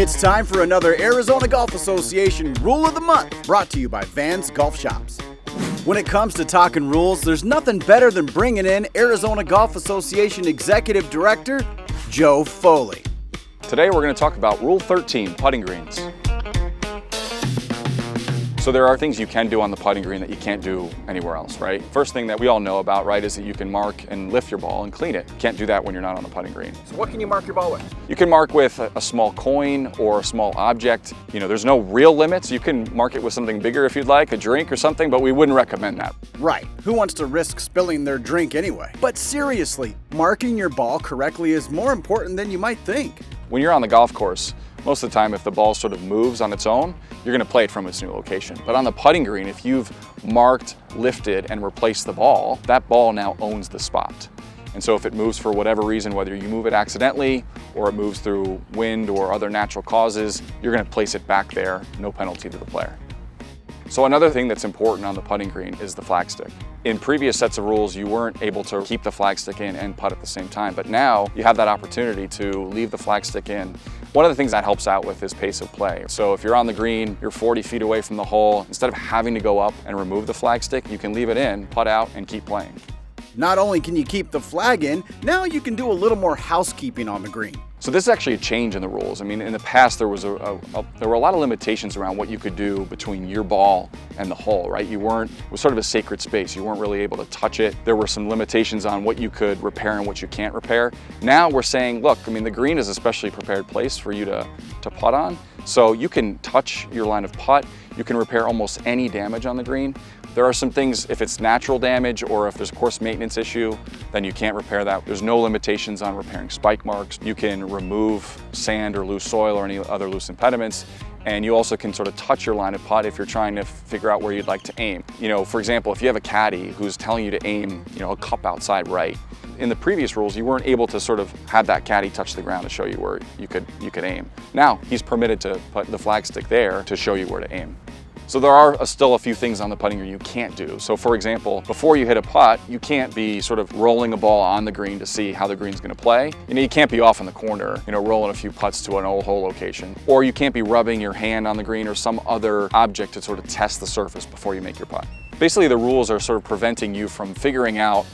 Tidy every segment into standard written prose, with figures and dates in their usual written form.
It's time for another Arizona Golf Association Rule of the Month, brought to you by Vans Golf Shops. When it comes to talking rules, there's nothing better than bringing in Arizona Golf Association Executive Director, Joe Foley. Today we're going to talk about Rule 13, putting greens. So there are things you can do on the putting green that you can't do anywhere else, right? First thing that we all know about, right, is that you can mark and lift your ball and clean it. You can't do that when you're not on the putting green. So what can you mark your ball with? You can mark with a small coin or a small object. You know, there's no real limits. You can mark it with something bigger if you'd like, a drink or something, but we wouldn't recommend that. Right. Who wants to risk spilling their drink anyway? But seriously, marking your ball correctly is more important than you might think. When you're on the golf course, most of the time, if the ball sort of moves on its own, you're going to play it from its new location. But on the putting green, if you've marked, lifted, and replaced the ball, that ball now owns the spot. And so if it moves for whatever reason, whether you move it accidentally or it moves through wind or other natural causes, you're going to place it back there, no penalty to the player. So another thing that's important on the putting green is the flagstick. In previous sets of rules, you weren't able to keep the flagstick in and putt at the same time, but now you have that opportunity to leave the flagstick in. One of the things that helps out with is pace of play. So if you're on the green, you're 40 feet away from the hole, instead of having to go up and remove the flagstick, you can leave it in, putt out, and keep playing. Not only can you keep the flag in, now you can do a little more housekeeping on the green. So this is actually a change in the rules. I mean, in the past, there were a lot of limitations around what you could do between your ball and the hole, right? It was sort of a sacred space. You weren't really able to touch it. There were some limitations on what you could repair and what you can't repair. Now we're saying, look, I mean, the green is a specially prepared place for you to putt on. So you can touch your line of putt. You can repair almost any damage on the green. There are some things, if it's natural damage or if there's a course maintenance issue, then you can't repair that. There's no limitations on repairing spike marks. You can remove sand or loose soil or any other loose impediments. And you also can sort of touch your line of putt if you're trying to figure out where you'd like to aim. You know, for example, if you have a caddy who's telling you to aim, you know, a cup outside right. In the previous rules, you weren't able to sort of have that caddy touch the ground to show you where you could aim. Now, he's permitted to put the flagstick there to show you where to aim. So there are still a few things on the putting green you can't do. So for example, before you hit a putt, you can't be sort of rolling a ball on the green to see how the green's gonna play. You know, you can't be off in the corner, you know, rolling a few putts to an old hole location. Or you can't be rubbing your hand on the green or some other object to sort of test the surface before you make your putt. Basically, the rules are sort of preventing you from figuring out,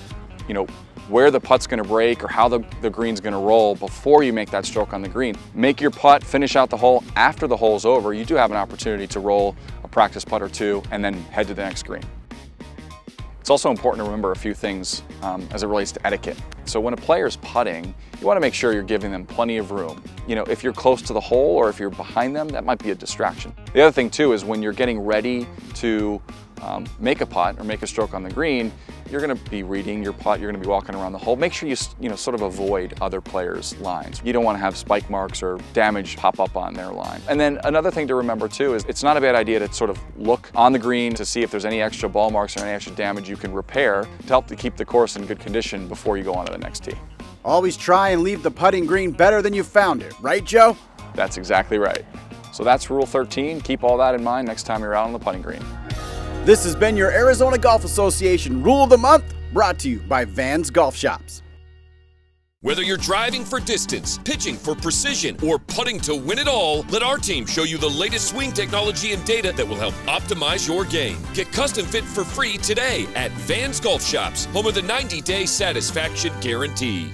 you know, where the putt's gonna break or how the green's gonna roll before you make that stroke on the green. Make your putt, finish out the hole. After the hole's over, you do have an opportunity to roll a practice putt or two and then head to the next green. It's also important to remember a few things as it relates to etiquette. So when a player's putting, you wanna make sure you're giving them plenty of room. You know, if you're close to the hole or if you're behind them, that might be a distraction. The other thing too is when you're getting ready to make a putt or make a stroke on the green, you're going to be reading your putt, you're going to be walking around the hole. Make sure you sort of avoid other players' lines. You don't want to have spike marks or damage pop up on their line. And then another thing to remember too is it's not a bad idea to sort of look on the green to see if there's any extra ball marks or any extra damage you can repair to help to keep the course in good condition before you go on to the next tee. Always try and leave the putting green better than you found it, right, Joe? That's exactly right. So that's Rule 13. Keep all that in mind next time you're out on the putting green. This has been your Arizona Golf Association Rule of the Month, brought to you by Vans Golf Shops. Whether you're driving for distance, pitching for precision, or putting to win it all, let our team show you the latest swing technology and data that will help optimize your game. Get custom fit for free today at Vans Golf Shops, home of the 90-day satisfaction guarantee.